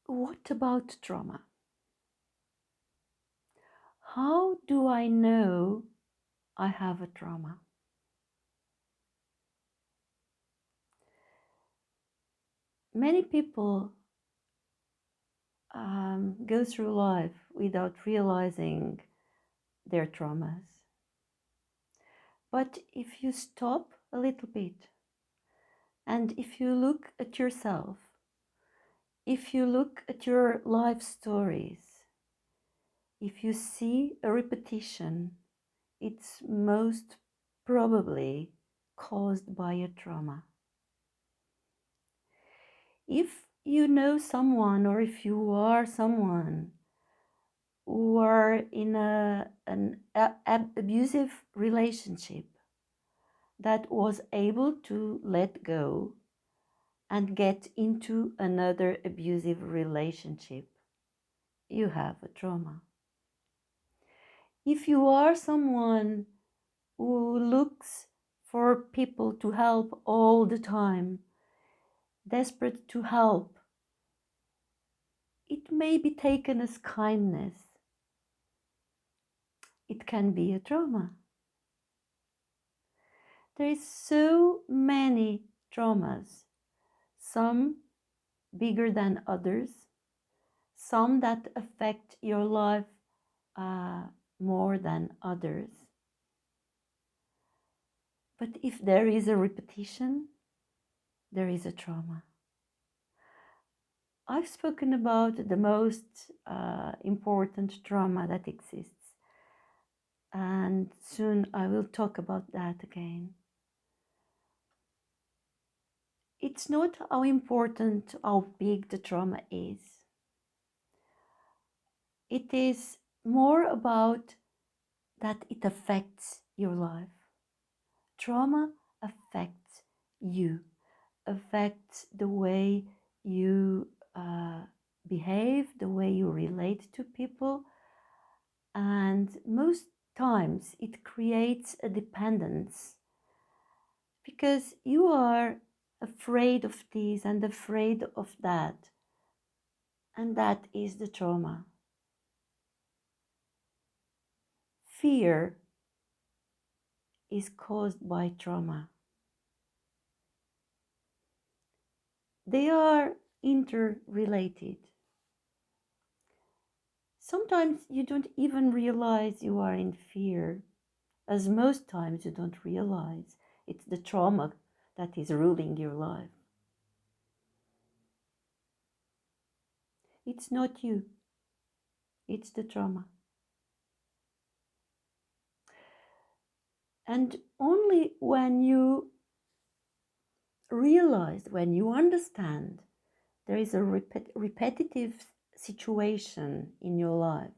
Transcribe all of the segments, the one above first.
what about trauma? How do I know I have a trauma? Many people go through life without realizing their traumas. But if you stop a little bit and if you look at yourself, if you look at your life stories, if you see a repetition, it's most probably caused by a trauma. If you know someone or if you are someone who are in an abusive relationship that was able to let go and get into another abusive relationship, you have a trauma. If you are someone who looks for people to help all the time, desperate to help, it may be taken as kindness. It can be a trauma. There is so many traumas, some bigger than others, some that affect your life more than others. But if there is a repetition, there is a trauma. I've spoken about the most important trauma that exists, and soon I will talk about that again. It's not how important, how big the trauma is. It is more about that it affects your life. Trauma affects you, affects the way you behave, the way you relate to people, and most times it creates a dependence because you are afraid of this and afraid of that, and that is the trauma. Fear is caused by trauma. They are interrelated. Sometimes you don't even realize you are in fear, as most times you don't realize it's the trauma that is ruling your life. It's not you, it's the trauma. And only when you realize, when you understand there is a repetitive situation in your life,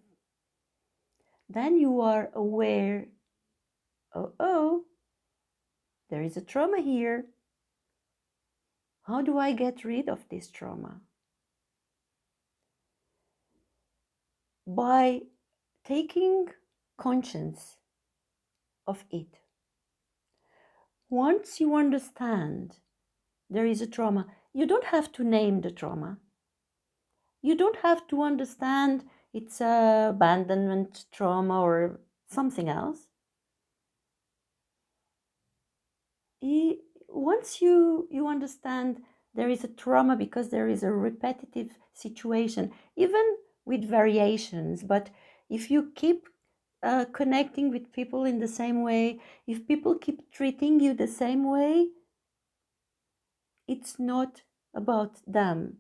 then you are aware, oh, there is a trauma here. How do I get rid of this trauma? By taking conscience of it. Once you understand there is a trauma, you don't have to name the trauma. You don't have to understand it's a abandonment trauma or something else. Once you understand there is a trauma because there is a repetitive situation, even with variations, but if you keep connecting with people in the same way, if people keep treating you the same way, it's not about them,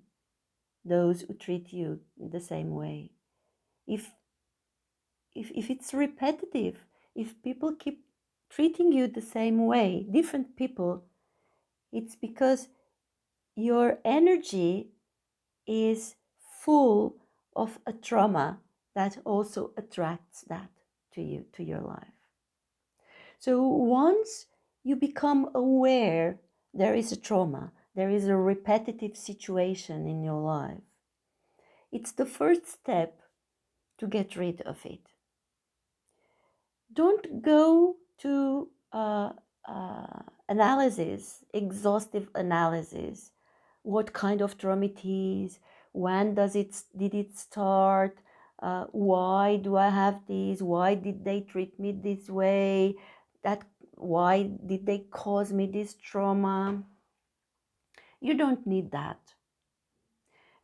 those who treat you the same way. If it's repetitive, if people keep treating you the same way, different people, it's because your energy is full of a trauma that also attracts that to you, to your life. So once you become aware there is a trauma, there is a repetitive situation in your life, it's the first step to get rid of it. Don't go to analysis, exhaustive analysis, what kind of trauma it is, when did it start? Why do I have this? Why did they treat me this way? That why did they cause me this trauma? You don't need that.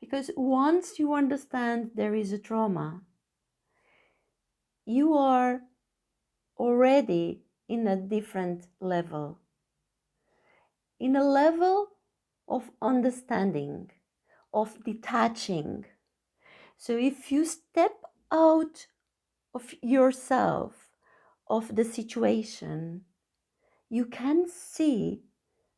Because once you understand there is a trauma, you are already in a different level, in a level of understanding, of detaching. So if you step out of yourself, of the situation, you can see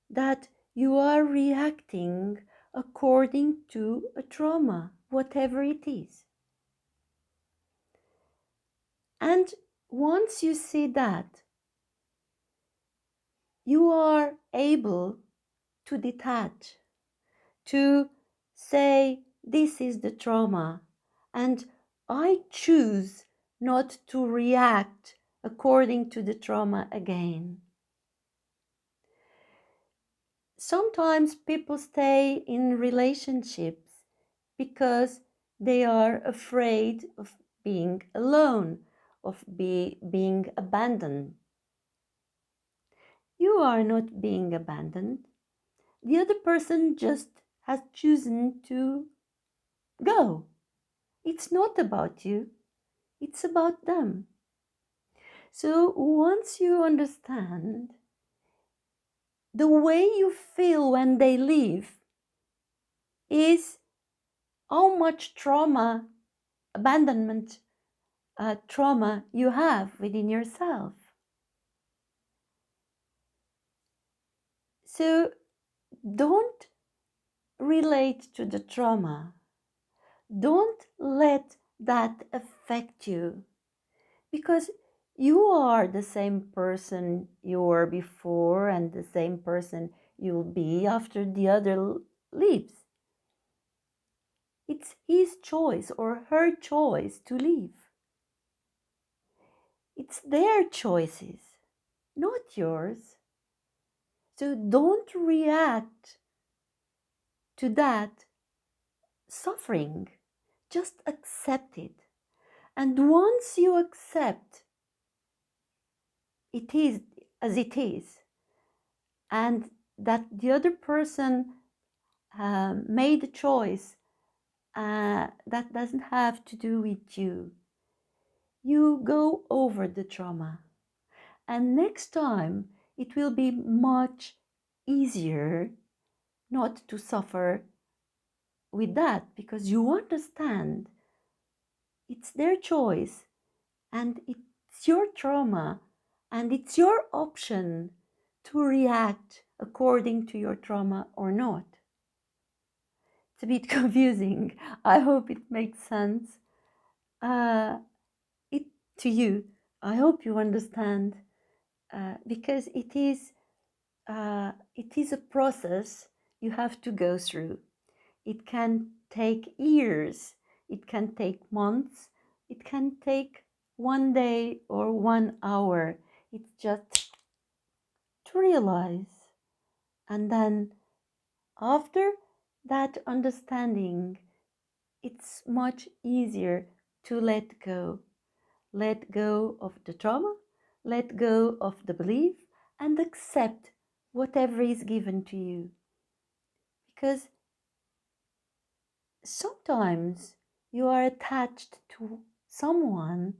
that you are reacting according to a trauma, whatever it is. And once you see that, you are able to detach, to say, this is the trauma, and I choose not to react according to the trauma again. Sometimes people stay in relationships because they are afraid of being alone, of being abandoned. You are not being abandoned. The other person just has chosen to go. It's not about you, it's about them. So once you understand the way you feel when they leave is how much trauma, abandonment trauma you have within yourself. So don't relate to the trauma. Don't let that affect you, because you are the same person you were before and the same person you'll be after the other leaves. It's his choice or her choice to leave. It's their choices, not yours. So don't react to that suffering. Just accept it. And once you accept it is as it is, and that the other person made a choice that doesn't have to do with you, you go over the trauma. And next time it will be much easier not to suffer with that, because you understand it's their choice and it's your trauma and it's your option to react according to your trauma or not. It's a bit confusing. I hope it makes sense uh, it to you. I hope you understand, because it is a process you have to go through. It can take years, it can take months, it can take one day or 1 hour. It's just to realize. And then after that understanding, it's much easier to let go. Let go of the trauma, let go of the belief, and accept whatever is given to you. Because sometimes you are attached to someone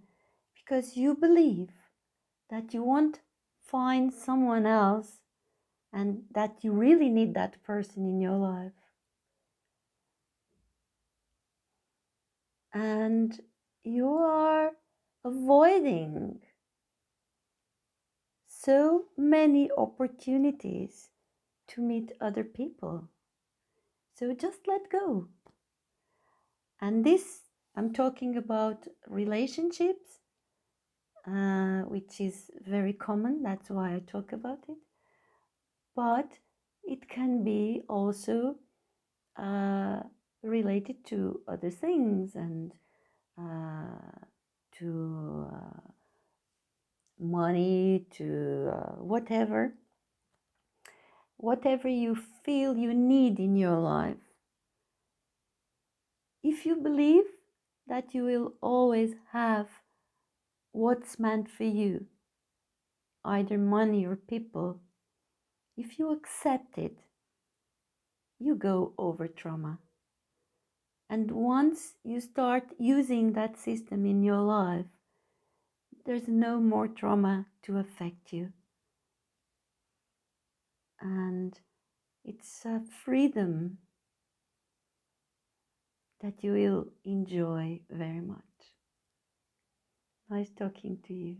because you believe that you won't find someone else and that you really need that person in your life. And you are avoiding so many opportunities to meet other people. So just let go. And this, I'm talking about relationships, which is very common. That's why I talk about it. But it can be also related to other things and to money, to whatever you feel you need in your life. if you believe that you will always have what's meant for you, either money or people, if you accept it, you go over trauma. And once you start using that system in your life, there's no more trauma to affect you. And it's a freedom that you will enjoy very much. Nice talking to you.